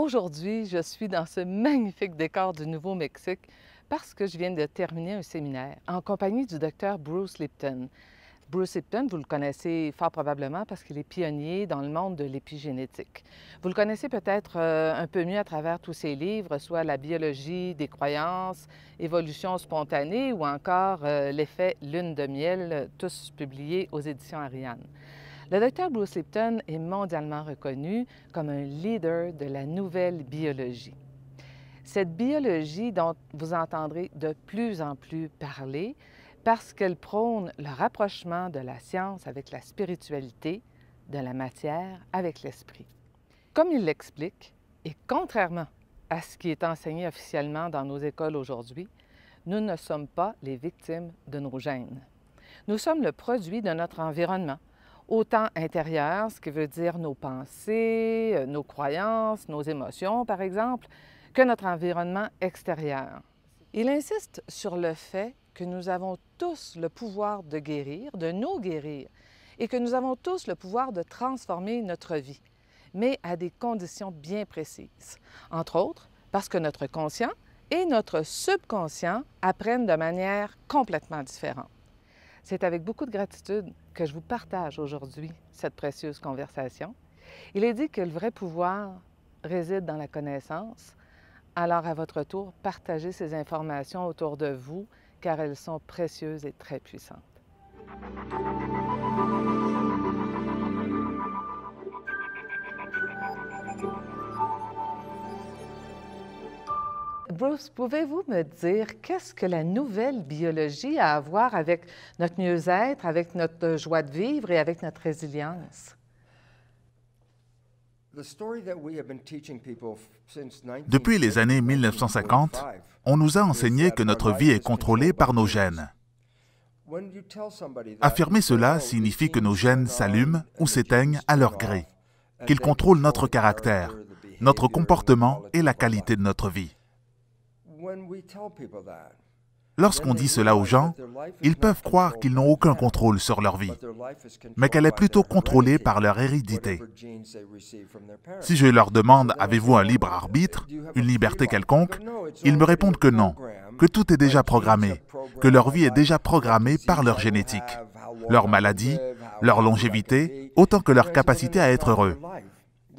Aujourd'hui, je suis dans ce magnifique décor du Nouveau-Mexique parce que je viens de terminer un séminaire en compagnie du docteur Bruce Lipton. Bruce Lipton, vous le connaissez fort probablement parce qu'il est pionnier dans le monde de l'épigénétique. Vous le connaissez peut-être un peu mieux à travers tous ses livres, soit La biologie des croyances, Évolution spontanée ou encore L'effet lune de miel, tous publiés aux éditions Ariane. Le docteur Bruce Lipton est mondialement reconnu comme un leader de la nouvelle biologie. Cette biologie dont vous entendrez de plus en plus parler parce qu'elle prône le rapprochement de la science avec la spiritualité, de la matière avec l'esprit. Comme il l'explique, et contrairement à ce qui est enseigné officiellement dans nos écoles aujourd'hui, nous ne sommes pas les victimes de nos gènes. Nous sommes le produit de notre environnement, autant intérieur, ce qui veut dire nos pensées, nos croyances, nos émotions, par exemple, que notre environnement extérieur. Il insiste sur le fait que nous avons tous le pouvoir de guérir, de nous guérir, et que nous avons tous le pouvoir de transformer notre vie, mais à des conditions bien précises. Entre autres, parce que notre conscient et notre subconscient apprennent de manière complètement différente. C'est avec beaucoup de gratitude que je vous partage aujourd'hui cette précieuse conversation. Il est dit que le vrai pouvoir réside dans la connaissance. Alors, à votre tour, partagez ces informations autour de vous, car elles sont précieuses et très puissantes. Bruce, pouvez-vous me dire qu'est-ce que la nouvelle biologie a à voir avec notre mieux-être, avec notre joie de vivre et avec notre résilience? Depuis les années 1950, on nous a enseigné que notre vie est contrôlée par nos gènes. Affirmer cela signifie que nos gènes s'allument ou s'éteignent à leur gré, qu'ils contrôlent notre caractère, notre comportement et la qualité de notre vie. Lorsqu'on dit cela aux gens, ils peuvent croire qu'ils n'ont aucun contrôle sur leur vie, mais qu'elle est plutôt contrôlée par leur hérédité. Si je leur demande « Avez-vous un libre arbitre, une liberté quelconque ?», ils me répondent que non, que tout est déjà programmé, que leur vie est déjà programmée par leur génétique, leur maladie, leur longévité, autant que leur capacité à être heureux.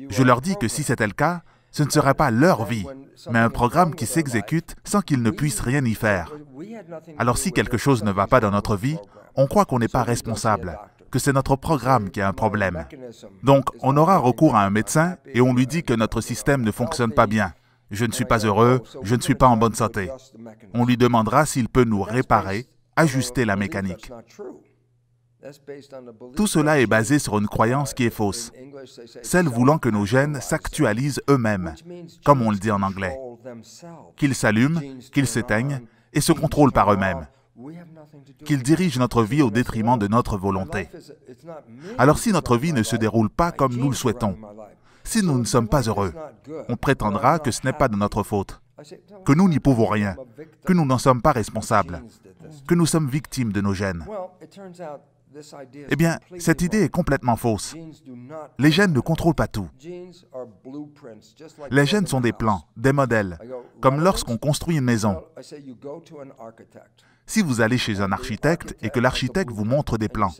Je leur dis que si c'était le cas, ce ne serait pas leur vie, mais un programme qui s'exécute sans qu'ils ne puissent rien y faire. Alors si quelque chose ne va pas dans notre vie, on croit qu'on n'est pas responsable, que c'est notre programme qui a un problème. Donc on aura recours à un médecin et on lui dit que notre système ne fonctionne pas bien. Je ne suis pas heureux, je ne suis pas en bonne santé. On lui demandera s'il peut nous réparer, ajuster la mécanique. Tout cela est basé sur une croyance qui est fausse, celle voulant que nos gènes s'actualisent eux-mêmes, comme on le dit en anglais, qu'ils s'allument, qu'ils s'éteignent et se contrôlent par eux-mêmes, qu'ils dirigent notre vie au détriment de notre volonté. Alors si notre vie ne se déroule pas comme nous le souhaitons, si nous ne sommes pas heureux, on prétendra que ce n'est pas de notre faute, que nous n'y pouvons rien, que nous n'en sommes pas responsables, que nous sommes victimes de nos gènes. Eh bien, cette idée est complètement fausse. Les gènes ne contrôlent pas tout. Les gènes sont des plans, des modèles, comme lorsqu'on construit une maison. Si vous allez chez un architecte et que l'architecte vous montre des plans,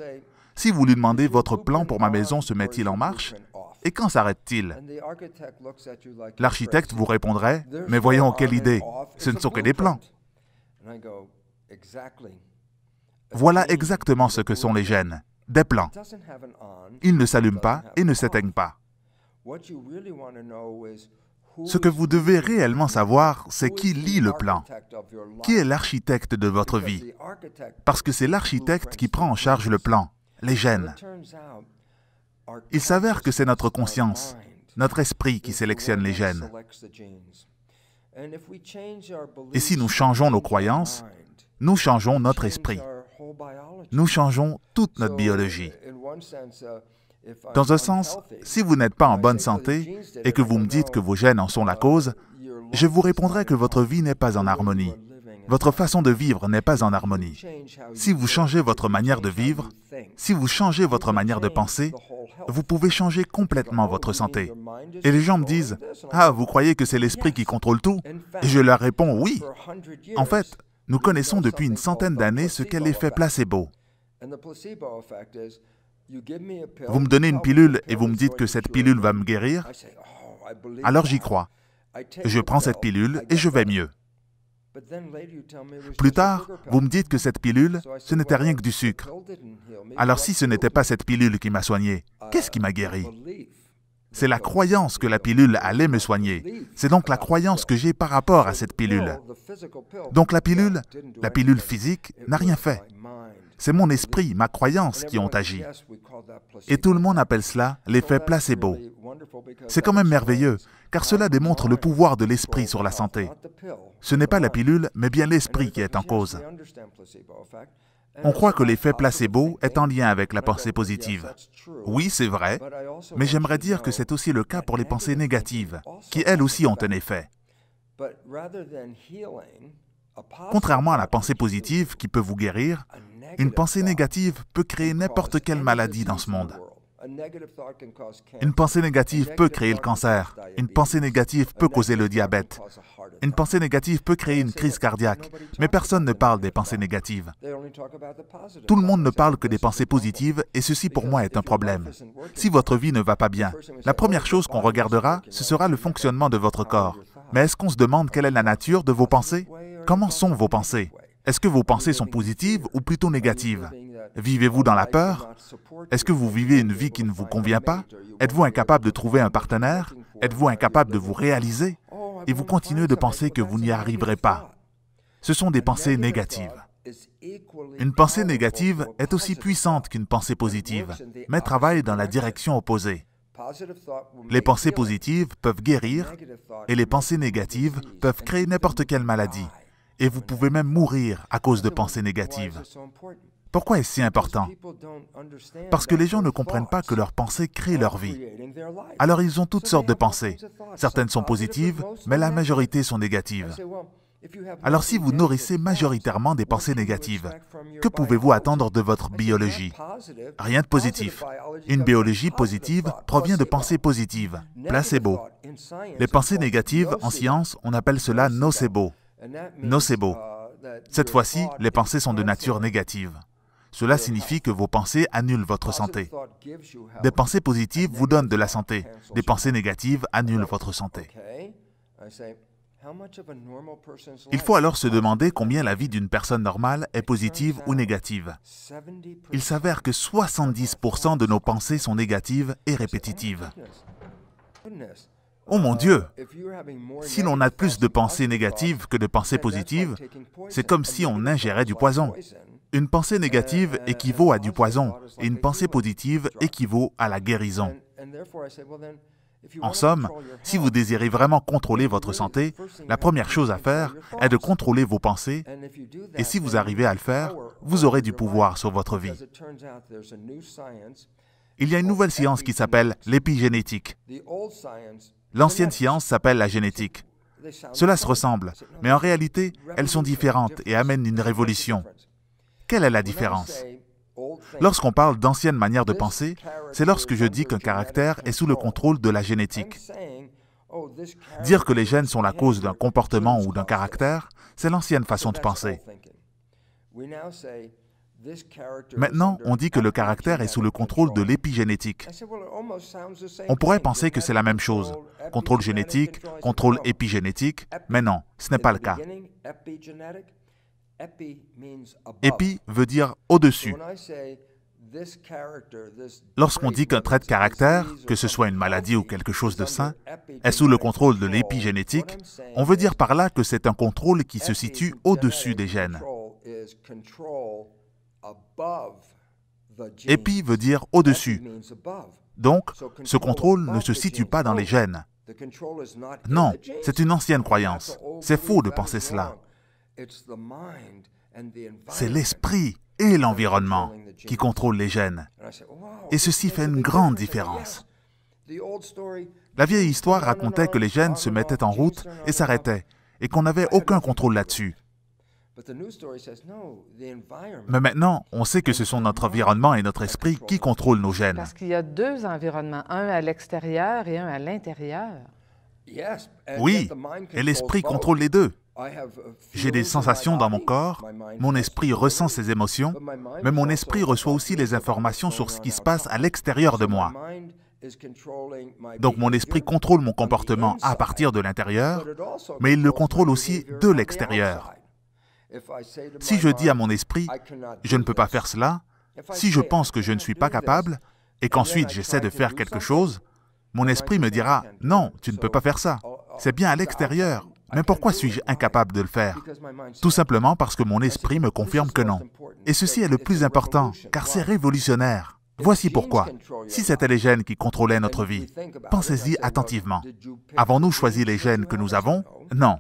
si vous lui demandez « Votre plan pour ma maison se met-il en marche ?» et quand s'arrête-t-il? L'architecte vous répondrait « Mais voyons, quelle idée! Ce ne sont que des plans. » Voilà exactement ce que sont les gènes, des plans. Ils ne s'allument pas et ne s'éteignent pas. Ce que vous devez réellement savoir, c'est qui lit le plan. Qui est l'architecte de votre vie? Parce que c'est l'architecte qui prend en charge le plan, les gènes. Il s'avère que c'est notre conscience, notre esprit qui sélectionne les gènes. Et si nous changeons nos croyances, nous changeons notre esprit. Nous changeons toute notre biologie. Dans un sens, si vous n'êtes pas en bonne santé et que vous me dites que vos gènes en sont la cause, je vous répondrai que votre vie n'est pas en harmonie. Votre façon de vivre n'est pas en harmonie. Si vous changez votre manière de vivre, si vous changez votre manière de penser, vous pouvez changer complètement votre santé. Et les gens me disent, « Ah, vous croyez que c'est l'esprit qui contrôle tout ?» Et je leur réponds, « Oui. » En fait, nous connaissons depuis une centaine d'années ce qu'est l'effet placebo. Vous me donnez une pilule et vous me dites que cette pilule va me guérir, alors j'y crois. Je prends cette pilule et je vais mieux. Plus tard, vous me dites que cette pilule, ce n'était rien que du sucre. Alors si ce n'était pas cette pilule qui m'a soigné, qu'est-ce qui m'a guéri? C'est la croyance que la pilule allait me soigner. C'est donc la croyance que j'ai par rapport à cette pilule. Donc la pilule physique, n'a rien fait. C'est mon esprit, ma croyance qui ont agi. Et tout le monde appelle cela l'effet placebo. C'est quand même merveilleux, car cela démontre le pouvoir de l'esprit sur la santé. Ce n'est pas la pilule, mais bien l'esprit qui est en cause. On croit que l'effet placebo est en lien avec la pensée positive. Oui, c'est vrai, mais j'aimerais dire que c'est aussi le cas pour les pensées négatives, qui elles aussi ont un effet. Contrairement à la pensée positive qui peut vous guérir, une pensée négative peut créer n'importe quelle maladie dans ce monde. Une pensée négative peut créer le cancer. Une pensée négative peut causer le diabète. Une pensée négative peut créer une crise cardiaque. Mais personne ne parle des pensées négatives. Tout le monde ne parle que des pensées positives et ceci pour moi est un problème. Si votre vie ne va pas bien, la première chose qu'on regardera, ce sera le fonctionnement de votre corps. Mais est-ce qu'on se demande quelle est la nature de vos pensées? Comment sont vos pensées? Est-ce que vos pensées sont positives ou plutôt négatives? Vivez-vous dans la peur? Est-ce que vous vivez une vie qui ne vous convient pas? Êtes-vous incapable de trouver un partenaire? Êtes-vous incapable de vous réaliser? Et vous continuez de penser que vous n'y arriverez pas. Ce sont des pensées négatives. Une pensée négative est aussi puissante qu'une pensée positive, mais travaille dans la direction opposée. Les pensées positives peuvent guérir et les pensées négatives peuvent créer n'importe quelle maladie. Et vous pouvez même mourir à cause de pensées négatives. Pourquoi est-ce si important? Parce que les gens ne comprennent pas que leurs pensées créent leur vie. Alors ils ont toutes sortes de pensées. Certaines sont positives, mais la majorité sont négatives. Alors si vous nourrissez majoritairement des pensées négatives, que pouvez-vous attendre de votre biologie? Rien de positif. Une biologie positive provient de pensées positives, placebo. Les pensées négatives, en science, on appelle cela nocebo. Nocebo. Cette fois-ci, les pensées sont de nature négative. Cela signifie que vos pensées annulent votre santé. Des pensées positives vous donnent de la santé. Des pensées négatives annulent votre santé. Il faut alors se demander combien la vie d'une personne normale est positive ou négative. Il s'avère que 70% de nos pensées sont négatives et répétitives. Oh mon Dieu! Si l'on a plus de pensées négatives que de pensées positives, c'est comme si on ingérait du poison. Une pensée négative équivaut à du poison et une pensée positive équivaut à la guérison. En somme, si vous désirez vraiment contrôler votre santé, la première chose à faire est de contrôler vos pensées et si vous arrivez à le faire, vous aurez du pouvoir sur votre vie. Il y a une nouvelle science qui s'appelle l'épigénétique. L'ancienne science s'appelle la génétique. Cela se ressemble, mais en réalité, elles sont différentes et amènent une révolution. Quelle est la différence? Lorsqu'on parle d'anciennes manières de penser, c'est lorsque je dis qu'un caractère est sous le contrôle de la génétique. Dire que les gènes sont la cause d'un comportement ou d'un caractère, c'est l'ancienne façon de penser. Maintenant, on dit que le caractère est sous le contrôle de l'épigénétique. On pourrait penser que c'est la même chose. Contrôle génétique, contrôle épigénétique, mais non, ce n'est pas le cas. Épi veut dire au-dessus. Lorsqu'on dit qu'un trait de caractère, que ce soit une maladie ou quelque chose de sain, est sous le contrôle de l'épigénétique, on veut dire par là que c'est un contrôle qui se situe au-dessus des gènes. Épi veut dire au-dessus. Donc, ce contrôle ne se situe pas dans les gènes. Non, c'est une ancienne croyance. C'est faux de penser cela. C'est l'esprit et l'environnement qui contrôlent les gènes. Et ceci fait une grande différence. La vieille histoire racontait que les gènes se mettaient en route et s'arrêtaient, et qu'on n'avait aucun contrôle là-dessus. Mais maintenant, on sait que ce sont notre environnement et notre esprit qui contrôlent nos gènes. Parce qu'il y a deux environnements, un à l'extérieur et un à l'intérieur. Oui, et l'esprit contrôle les deux. J'ai des sensations dans mon corps, mon esprit ressent ces émotions, mais mon esprit reçoit aussi les informations sur ce qui se passe à l'extérieur de moi. Donc mon esprit contrôle mon comportement à partir de l'intérieur, mais il le contrôle aussi de l'extérieur. Si je dis à mon esprit « je ne peux pas faire cela », si je pense que je ne suis pas capable, et qu'ensuite j'essaie de faire quelque chose, mon esprit me dira « non, tu ne peux pas faire ça, c'est bien à l'extérieur. Mais pourquoi suis-je incapable de le faire? » Tout simplement parce que mon esprit me confirme que non. Et ceci est le plus important, car c'est révolutionnaire. Voici pourquoi. Si c'était les gènes qui contrôlaient notre vie, pensez-y attentivement. Avons-nous choisi les gènes que nous avons? Non.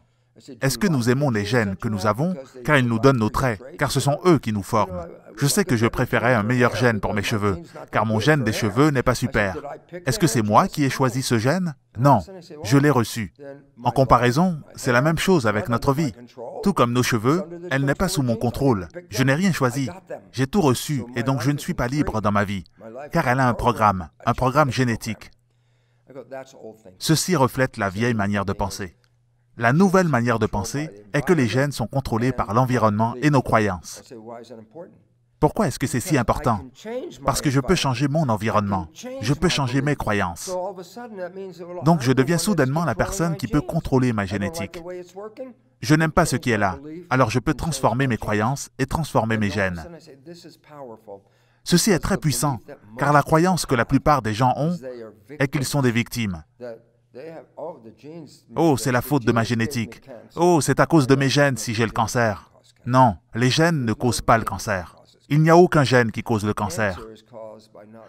Est-ce que nous aimons les gènes que nous avons, car ils nous donnent nos traits, car ce sont eux qui nous forment? Je sais que je préférais un meilleur gène pour mes cheveux, car mon gène des cheveux n'est pas super. Est-ce que c'est moi qui ai choisi ce gène? Non, je l'ai reçu. En comparaison, c'est la même chose avec notre vie. Tout comme nos cheveux, elle n'est pas sous mon contrôle. Je n'ai rien choisi. J'ai tout reçu et donc je ne suis pas libre dans ma vie, car elle a un programme génétique. Ceci reflète la vieille manière de penser. La nouvelle manière de penser est que les gènes sont contrôlés par l'environnement et nos croyances. Pourquoi est-ce que c'est si important? Parce que je peux changer mon environnement, je peux changer mes croyances. Donc je deviens soudainement la personne qui peut contrôler ma génétique. Je n'aime pas ce qui est là, alors je peux transformer mes croyances et transformer mes gènes. Ceci est très puissant, car la croyance que la plupart des gens ont est qu'ils sont des victimes. Oh, c'est la faute de ma génétique. Oh, c'est à cause de mes gènes si j'ai le cancer. Non, les gènes ne causent pas le cancer. Il n'y a aucun gène qui cause le cancer.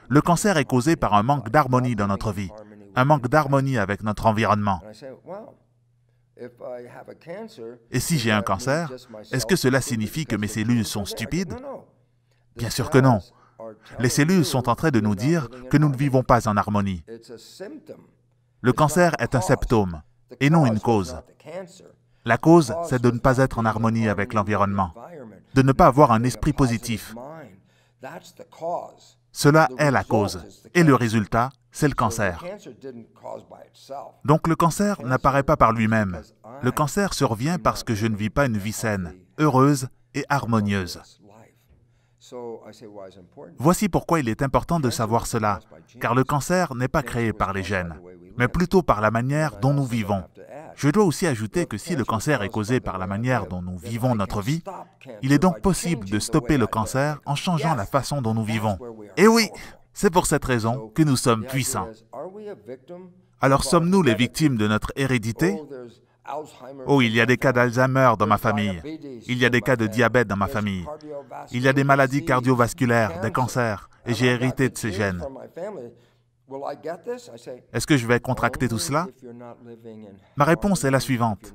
Le cancer est causé par un manque d'harmonie dans notre vie, un manque d'harmonie avec notre environnement. Et si j'ai un cancer, est-ce que cela signifie que mes cellules sont stupides? Bien sûr que non. Les cellules sont en train de nous dire que nous ne vivons pas en harmonie. Le cancer est un symptôme et non une cause. La cause, c'est de ne pas être en harmonie avec l'environnement, de ne pas avoir un esprit positif. Cela est la cause, et le résultat, c'est le cancer. Donc le cancer n'apparaît pas par lui-même. Le cancer survient parce que je ne vis pas une vie saine, heureuse et harmonieuse. Voici pourquoi il est important de savoir cela, car le cancer n'est pas créé par les gènes, mais plutôt par la manière dont nous vivons. Je dois aussi ajouter que si le cancer est causé par la manière dont nous vivons notre vie, il est donc possible de stopper le cancer en changeant la façon dont nous vivons. Et oui, c'est pour cette raison que nous sommes puissants. Alors sommes-nous les victimes de notre hérédité? Oh, il y a des cas d'Alzheimer dans ma famille. Il y a des cas de diabète dans ma famille. Il y a des maladies cardiovasculaires, des cancers, et j'ai hérité de ces gènes. Est-ce que je vais contracter tout cela? Ma réponse est la suivante.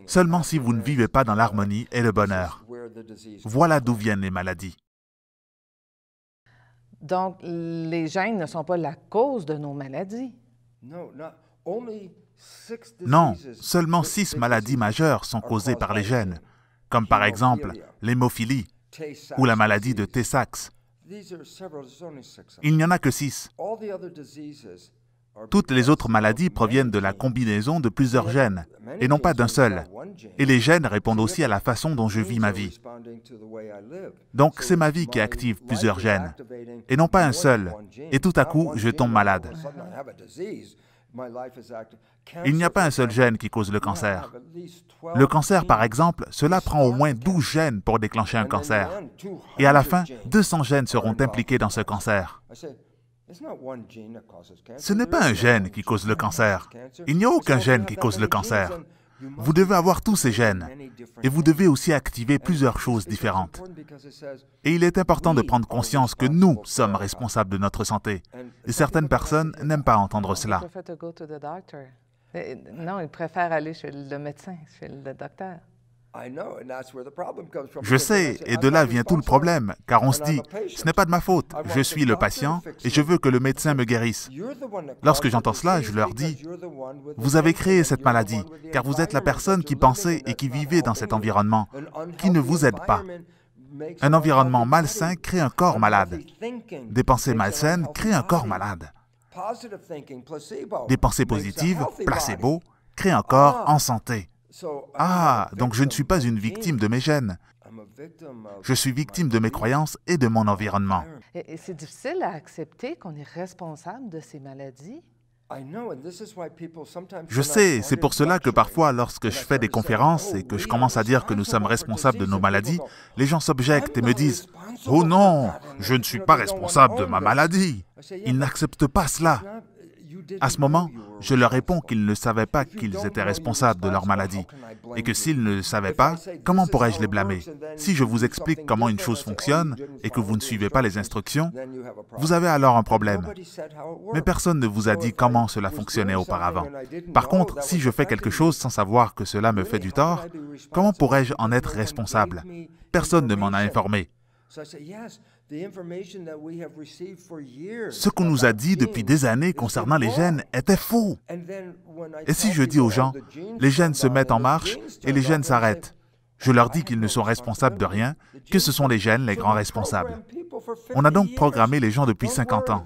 Seulement si vous ne vivez pas dans l'harmonie et le bonheur. Voilà d'où viennent les maladies. Donc, les gènes ne sont pas la cause de nos maladies. Non, seulement 6 maladies majeures sont causées par les gènes, comme par exemple l'hémophilie ou la maladie de Tay-Sachs. Il n'y en a que 6. Toutes les autres maladies proviennent de la combinaison de plusieurs gènes, et non pas d'un seul. Et les gènes répondent aussi à la façon dont je vis ma vie. Donc c'est ma vie qui active plusieurs gènes, et non pas un seul. Et tout à coup, je tombe malade. Il n'y a pas un seul gène qui cause le cancer. Le cancer, par exemple, cela prend au moins 12 gènes pour déclencher un cancer. Et à la fin, 200 gènes seront impliqués dans ce cancer. Ce n'est pas un gène qui cause le cancer. Il n'y a aucun gène qui cause le cancer. Vous devez avoir tous ces gènes. Et vous devez aussi activer plusieurs choses différentes. Et il est important de prendre conscience que nous sommes responsables de notre santé. Et certaines personnes n'aiment pas entendre cela. Non, ils préfèrent aller chez le médecin, chez le docteur. Je sais, et de là vient tout le problème, car on se dit, ce n'est pas de ma faute, je suis le patient et je veux que le médecin me guérisse. Lorsque j'entends cela, je leur dis, vous avez créé cette maladie, car vous êtes la personne qui pensait et qui vivait dans cet environnement, qui ne vous aide pas. Un environnement malsain crée un corps malade. Des pensées malsaines créent un corps malade. Des pensées positives, placebo, créent un corps en santé. Ah, donc je ne suis pas une victime de mes gènes. Je suis victime de mes croyances et de mon environnement. Et c'est difficile à accepter qu'on est responsable de ces maladies. Je sais, c'est pour cela que parfois, lorsque je fais des conférences et que je commence à dire que nous sommes responsables de nos maladies, les gens s'objectent et me disent « Oh non, je ne suis pas responsable de ma maladie !» Ils n'acceptent pas cela. À ce moment, je leur réponds qu'ils ne savaient pas qu'ils étaient responsables de leur maladie et que s'ils ne le savaient pas, comment pourrais-je les blâmer? Si je vous explique comment une chose fonctionne et que vous ne suivez pas les instructions, vous avez alors un problème. Mais personne ne vous a dit comment cela fonctionnait auparavant. Par contre, si je fais quelque chose sans savoir que cela me fait du tort, comment pourrais-je en être responsable? Personne ne m'en a informé. Ce qu'on nous a dit depuis des années concernant les gènes était faux. Et si je dis aux gens, les gènes se mettent en marche et les gènes s'arrêtent, je leur dis qu'ils ne sont responsables de rien, que ce sont les gènes les grands responsables. On a donc programmé les gens depuis 50 ans.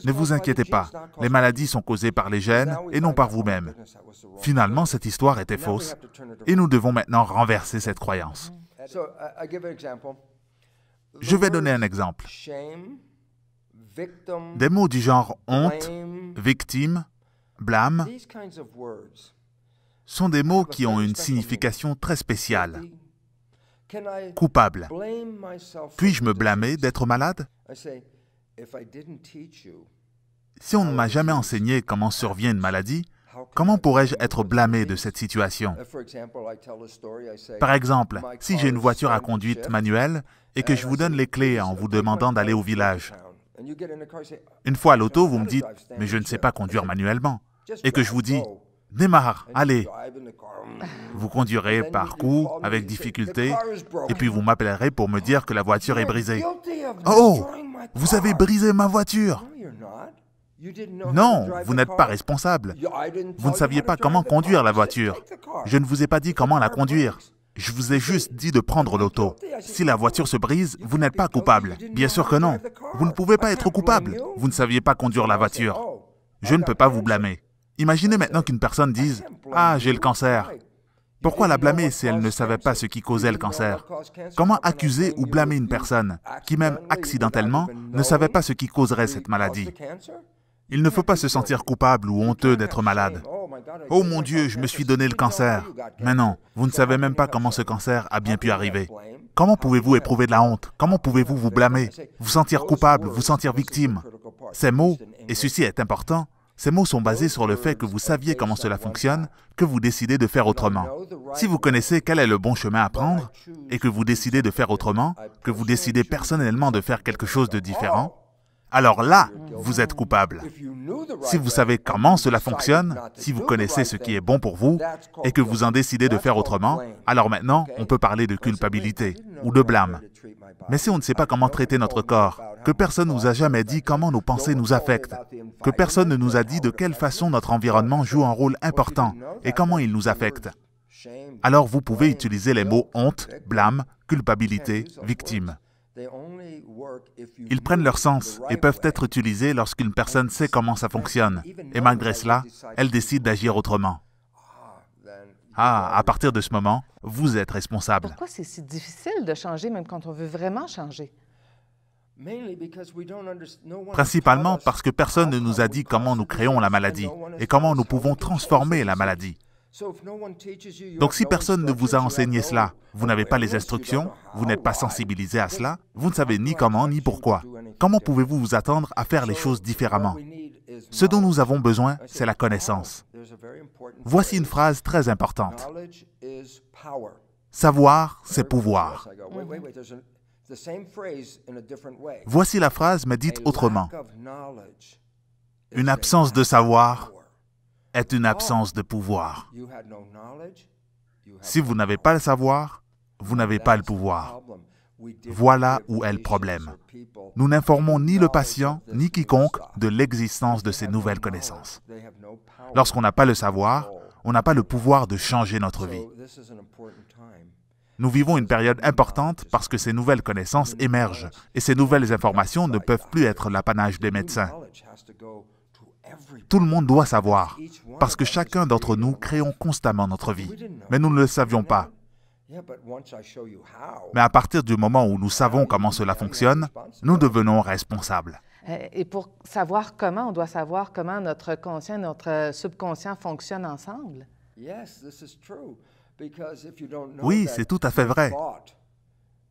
Ne vous inquiétez pas, les maladies sont causées par les gènes et non par vous-même. Finalement, cette histoire était fausse et nous devons maintenant renverser cette croyance. Je vais donner un exemple. Des mots du genre honte, victime, blâme sont des mots qui ont une signification très spéciale. Coupable. Puis-je me blâmer d'être malade? Si on ne m'a jamais enseigné comment survient une maladie, comment pourrais-je être blâmé de cette situation? Par exemple, si j'ai une voiture à conduite manuelle et que je vous donne les clés en vous demandant d'aller au village. Une fois à l'auto, vous me dites « mais je ne sais pas conduire manuellement » et que je vous dis « démarre, allez ». Vous conduirez par coup, avec difficulté, et puis vous m'appellerez pour me dire que la voiture est brisée. « Oh, vous avez brisé ma voiture !» Non, vous n'êtes pas responsable. Vous ne saviez pas comment conduire la voiture. Je ne vous ai pas dit comment la conduire. Je vous ai juste dit de prendre l'auto. Si la voiture se brise, vous n'êtes pas coupable. Bien sûr que non. Vous ne pouvez pas être coupable. Vous ne saviez pas conduire la voiture. Je ne peux pas vous blâmer. Imaginez maintenant qu'une personne dise « Ah, j'ai le cancer ». Pourquoi la blâmer si elle ne savait pas ce qui causait le cancer? Comment accuser ou blâmer une personne qui, même accidentellement, ne savait pas ce qui causerait cette maladie? Il ne faut pas se sentir coupable ou honteux d'être malade. « Oh mon Dieu, je me suis donné le cancer !» Mais non, vous ne savez même pas comment ce cancer a bien pu arriver. Comment pouvez-vous éprouver de la honte? Comment pouvez-vous vous blâmer? Vous sentir coupable, vous sentir victime? Ces mots, et ceci est important, ces mots sont basés sur le fait que vous saviez comment cela fonctionne, que vous décidez de faire autrement. Si vous connaissez quel est le bon chemin à prendre, et que vous décidez de faire autrement, que vous décidez personnellement de faire quelque chose de différent, alors là, vous êtes coupable. Si vous savez comment cela fonctionne, si vous connaissez ce qui est bon pour vous, et que vous en décidez de faire autrement, alors maintenant, on peut parler de culpabilité ou de blâme. Mais si on ne sait pas comment traiter notre corps, que personne ne nous a jamais dit comment nos pensées nous affectent, que personne ne nous a dit de quelle façon notre environnement joue un rôle important et comment il nous affecte, alors vous pouvez utiliser les mots honte, blâme, culpabilité, victime. Ils prennent leur sens et peuvent être utilisés lorsqu'une personne sait comment ça fonctionne. Et malgré cela, elle décide d'agir autrement. Ah, à partir de ce moment, vous êtes responsable. Pourquoi c'est si difficile de changer même quand on veut vraiment changer? Principalement parce que personne ne nous a dit comment nous créons la maladie et comment nous pouvons transformer la maladie. Donc si personne ne vous a enseigné cela, vous n'avez pas les instructions, vous n'êtes pas sensibilisé à cela, vous ne savez ni comment ni pourquoi. Comment pouvez-vous vous attendre à faire les choses différemment? Ce dont nous avons besoin, c'est la connaissance. Voici une phrase très importante. Savoir, c'est pouvoir. Voici la phrase, mais dite autrement. Une absence de savoir est une absence de pouvoir. Si vous n'avez pas le savoir, vous n'avez pas le pouvoir. Voilà où est le problème. Nous n'informons ni le patient, ni quiconque de l'existence de ces nouvelles connaissances. Lorsqu'on n'a pas le savoir, on n'a pas le pouvoir de changer notre vie. Nous vivons une période importante parce que ces nouvelles connaissances émergent et ces nouvelles informations ne peuvent plus être l'apanage des médecins. Tout le monde doit savoir, parce que chacun d'entre nous créons constamment notre vie. Mais nous ne le savions pas. Mais à partir du moment où nous savons comment cela fonctionne, nous devenons responsables. Et pour savoir comment, on doit savoir comment notre conscient et notre subconscient fonctionnent ensemble. Oui, c'est tout à fait vrai.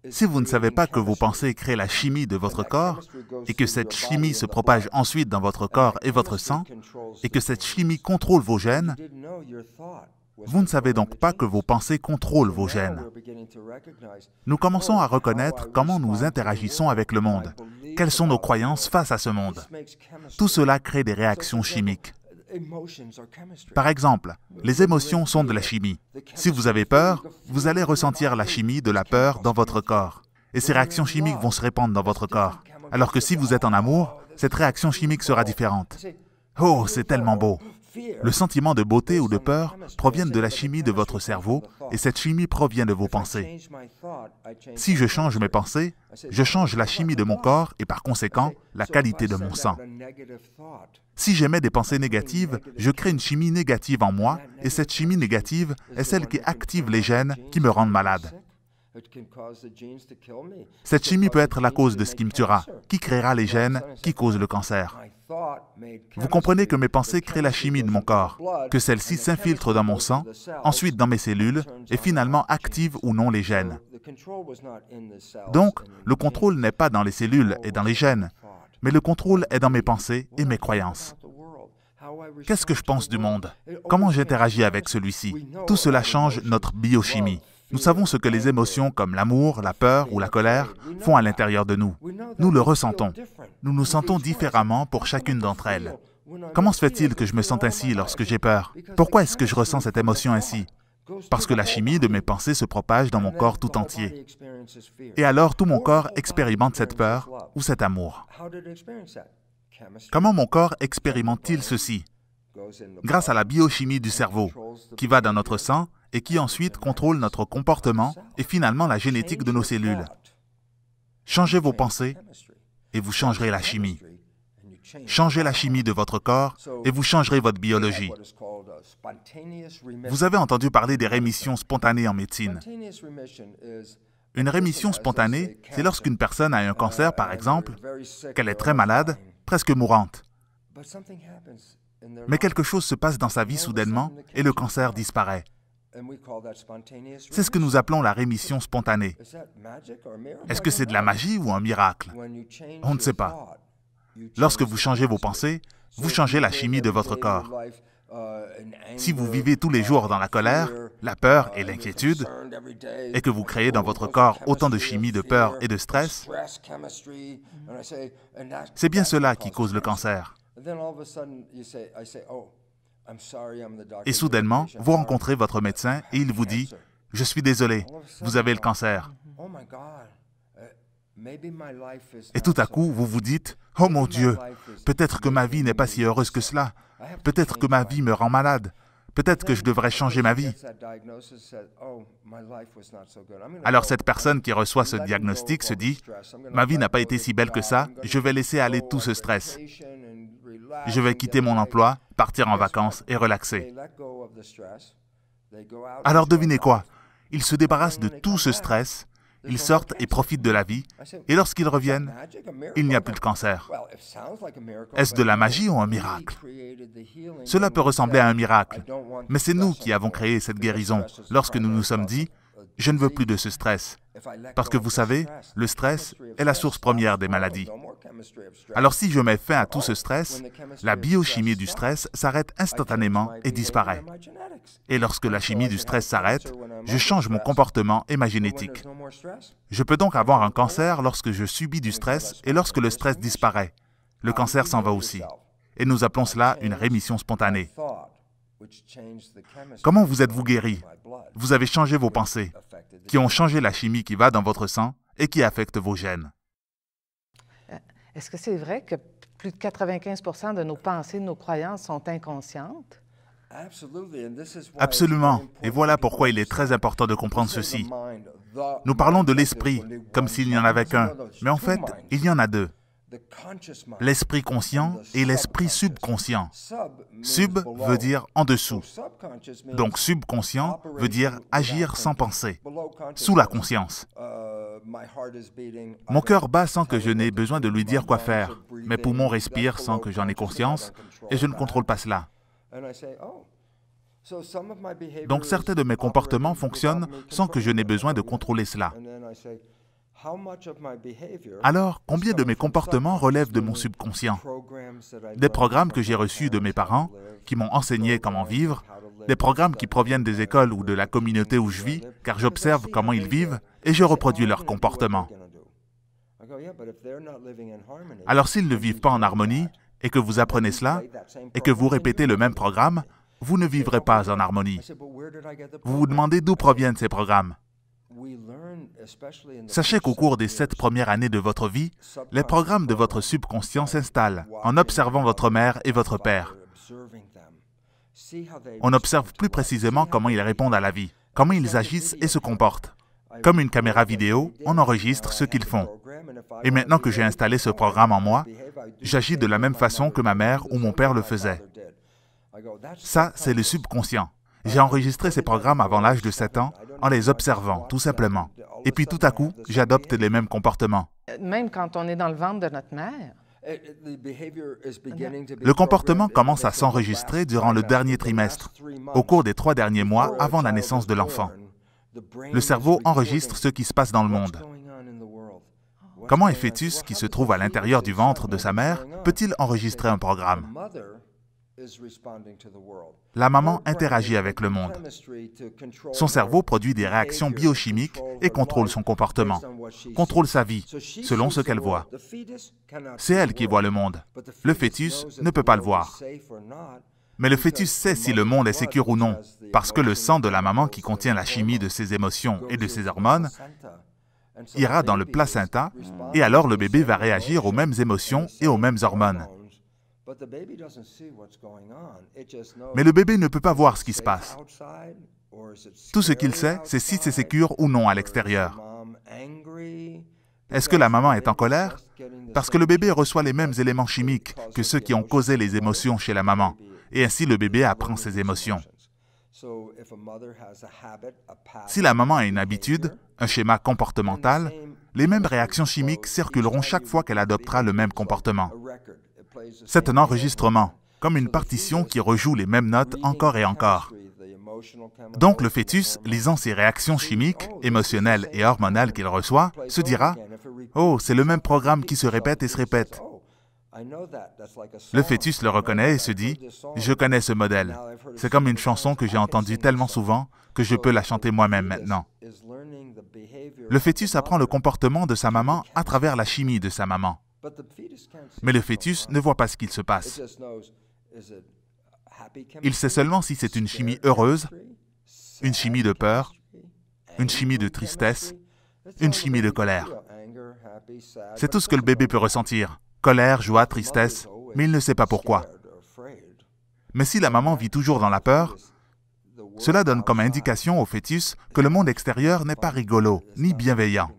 Si vous ne savez pas que vos pensées créent la chimie de votre corps et que cette chimie se propage ensuite dans votre corps et votre sang et que cette chimie contrôle vos gènes, vous ne savez donc pas que vos pensées contrôlent vos gènes. Nous commençons à reconnaître comment nous interagissons avec le monde, quelles sont nos croyances face à ce monde. Tout cela crée des réactions chimiques. Par exemple, les émotions sont de la chimie. Si vous avez peur, vous allez ressentir la chimie de la peur dans votre corps. Et ces réactions chimiques vont se répandre dans votre corps. Alors que si vous êtes en amour, cette réaction chimique sera différente. Oh, c'est tellement beau! Le sentiment de beauté ou de peur proviennent de la chimie de votre cerveau et cette chimie provient de vos pensées. Si je change mes pensées, je change la chimie de mon corps et par conséquent, la qualité de mon sang. Si j'émets des pensées négatives, je crée une chimie négative en moi et cette chimie négative est celle qui active les gènes qui me rendent malade. Cette chimie peut être la cause de ce qui me tuera, qui créera les gènes qui causent le cancer. Vous comprenez que mes pensées créent la chimie de mon corps, que celle-ci s'infiltre dans mon sang, ensuite dans mes cellules, et finalement active ou non les gènes. Donc, le contrôle n'est pas dans les cellules et dans les gènes, mais le contrôle est dans mes pensées et mes croyances. Qu'est-ce que je pense du monde? Comment j'interagis avec celui-ci? Tout cela change notre biochimie. Nous savons ce que les émotions comme l'amour, la peur ou la colère font à l'intérieur de nous. Nous le ressentons. Nous nous sentons différemment pour chacune d'entre elles. Comment se fait-il que je me sente ainsi lorsque j'ai peur? Pourquoi est-ce que je ressens cette émotion ainsi? Parce que la chimie de mes pensées se propage dans mon corps tout entier. Et alors tout mon corps expérimente cette peur ou cet amour. Comment mon corps expérimente-t-il ceci? Grâce à la biochimie du cerveau, qui va dans notre sang et qui ensuite contrôle notre comportement et finalement la génétique de nos cellules. Changez vos pensées et vous changerez la chimie. Changez la chimie de votre corps et vous changerez votre biologie. Vous avez entendu parler des rémissions spontanées en médecine. Une rémission spontanée, c'est lorsqu'une personne a un cancer, par exemple, qu'elle est très malade, presque mourante. Mais quelque chose se passe dans sa vie soudainement et le cancer disparaît. C'est ce que nous appelons la rémission spontanée. Est-ce que c'est de la magie ou un miracle? On ne sait pas. Lorsque vous changez vos pensées, vous changez la chimie de votre corps. Si vous vivez tous les jours dans la colère, la peur et l'inquiétude, et que vous créez dans votre corps autant de chimie de peur et de stress, c'est bien cela qui cause le cancer. Et soudainement, vous rencontrez votre médecin et il vous dit « Je suis désolé, vous avez le cancer. » Et tout à coup, vous vous dites « Oh mon Dieu, peut-être que ma vie n'est pas si heureuse que cela. Peut-être que ma vie me rend malade. Peut-être que je devrais changer ma vie. » Alors cette personne qui reçoit ce diagnostic se dit « Ma vie n'a pas été si belle que ça, je vais laisser aller tout ce stress. Je vais quitter mon emploi, partir en vacances et relaxer. » Alors devinez quoi? Ils se débarrassent de tout ce stress, ils sortent et profitent de la vie, et lorsqu'ils reviennent, il n'y a plus de cancer. Est-ce de la magie ou un miracle? Cela peut ressembler à un miracle, mais c'est nous qui avons créé cette guérison lorsque nous nous sommes dit « Je ne veux plus de ce stress. » Parce que vous savez, le stress est la source première des maladies. Alors si je mets fin à tout ce stress, la biochimie du stress s'arrête instantanément et disparaît. Et lorsque la chimie du stress s'arrête, je change mon comportement et ma génétique. Je peux donc avoir un cancer lorsque je subis du stress et lorsque le stress disparaît. Le cancer s'en va aussi. Et nous appelons cela une rémission spontanée. Comment vous êtes-vous guéri? Vous avez changé vos pensées, qui ont changé la chimie qui va dans votre sang et qui affecte vos gènes. Est-ce que c'est vrai que plus de 95 de nos pensées, de nos croyances sont inconscientes? Absolument. Et voilà pourquoi il est très important de comprendre ceci. Nous parlons de l'esprit, comme s'il n'y en avait qu'un. Mais en fait, il y en a deux. L'esprit conscient et l'esprit subconscient. Sub veut dire en dessous. Donc subconscient veut dire agir sans penser, sous la conscience. Mon cœur bat sans que je n'ai besoin de lui dire quoi faire. Mes poumons respirent sans que j'en ai conscience et je ne contrôle pas cela. Donc certains de mes comportements fonctionnent sans que je n'ai besoin de contrôler cela. Alors, combien de mes comportements relèvent de mon subconscient? Des programmes que j'ai reçus de mes parents, qui m'ont enseigné comment vivre, des programmes qui proviennent des écoles ou de la communauté où je vis, car j'observe comment ils vivent et je reproduis leurs comportements. Alors s'ils ne vivent pas en harmonie, et que vous apprenez cela, et que vous répétez le même programme, vous ne vivrez pas en harmonie. Vous vous demandez d'où proviennent ces programmes. Sachez qu'au cours des 7 premières années de votre vie, les programmes de votre subconscient s'installent en observant votre mère et votre père. On observe plus précisément comment ils répondent à la vie, comment ils agissent et se comportent. Comme une caméra vidéo, on enregistre ce qu'ils font. Et maintenant que j'ai installé ce programme en moi, j'agis de la même façon que ma mère ou mon père le faisait. Ça, c'est le subconscient. J'ai enregistré ces programmes avant l'âge de 7 ans en les observant, tout simplement. Et puis tout à coup, j'adopte les mêmes comportements. Même quand on est dans le ventre de notre mère? Le comportement commence à s'enregistrer durant le dernier trimestre, au cours des 3 derniers mois avant la naissance de l'enfant. Le cerveau enregistre ce qui se passe dans le monde. Comment un fœtus qui se trouve à l'intérieur du ventre de sa mère peut-il enregistrer un programme? La maman interagit avec le monde. Son cerveau produit des réactions biochimiques et contrôle son comportement, contrôle sa vie, selon ce qu'elle voit. C'est elle qui voit le monde. Le fœtus ne peut pas le voir. Mais le fœtus sait si le monde est sécure ou non, parce que le sang de la maman qui contient la chimie de ses émotions et de ses hormones ira dans le placenta, et alors le bébé va réagir aux mêmes émotions et aux mêmes hormones. Mais le bébé ne peut pas voir ce qui se passe. Tout ce qu'il sait, c'est si c'est sécure ou non à l'extérieur. Est-ce que la maman est en colère? Parce que le bébé reçoit les mêmes éléments chimiques que ceux qui ont causé les émotions chez la maman. Et ainsi, le bébé apprend ses émotions. Si la maman a une habitude, un schéma comportemental, les mêmes réactions chimiques circuleront chaque fois qu'elle adoptera le même comportement. C'est un enregistrement, comme une partition qui rejoue les mêmes notes encore et encore. Donc le fœtus, lisant ces réactions chimiques, émotionnelles et hormonales qu'il reçoit, se dira « Oh, c'est le même programme qui se répète et se répète. » Le fœtus le reconnaît et se dit « Je connais ce modèle. C'est comme une chanson que j'ai entendue tellement souvent que je peux la chanter moi-même maintenant. » Le fœtus apprend le comportement de sa maman à travers la chimie de sa maman. Mais le fœtus ne voit pas ce qu'il se passe. Il sait seulement si c'est une chimie heureuse, une chimie de peur, une chimie de tristesse, une chimie de colère. C'est tout ce que le bébé peut ressentir. Colère, joie, tristesse, mais il ne sait pas pourquoi. Mais si la maman vit toujours dans la peur, cela donne comme indication au fœtus que le monde extérieur n'est pas rigolo, ni bienveillant.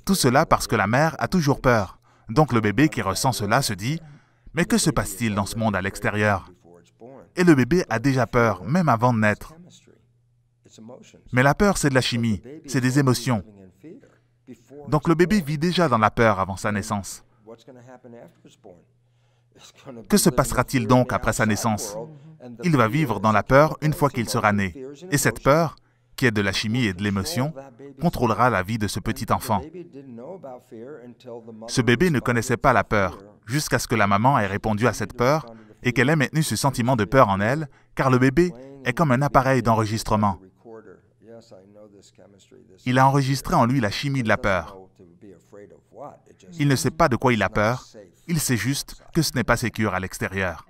Tout cela parce que la mère a toujours peur. Donc le bébé qui ressent cela se dit « Mais que se passe-t-il dans ce monde à l'extérieur ?» Et le bébé a déjà peur, même avant de naître. Mais la peur, c'est de la chimie, c'est des émotions. Donc le bébé vit déjà dans la peur avant sa naissance. Que se passera-t-il donc après sa naissance? Il va vivre dans la peur une fois qu'il sera né. Et cette peur, qui est de la chimie et de l'émotion, contrôlera la vie de ce petit enfant. Ce bébé ne connaissait pas la peur, jusqu'à ce que la maman ait répondu à cette peur et qu'elle ait maintenu ce sentiment de peur en elle, car le bébé est comme un appareil d'enregistrement. Il a enregistré en lui la chimie de la peur. Il ne sait pas de quoi il a peur, il sait juste que ce n'est pas sécure à l'extérieur.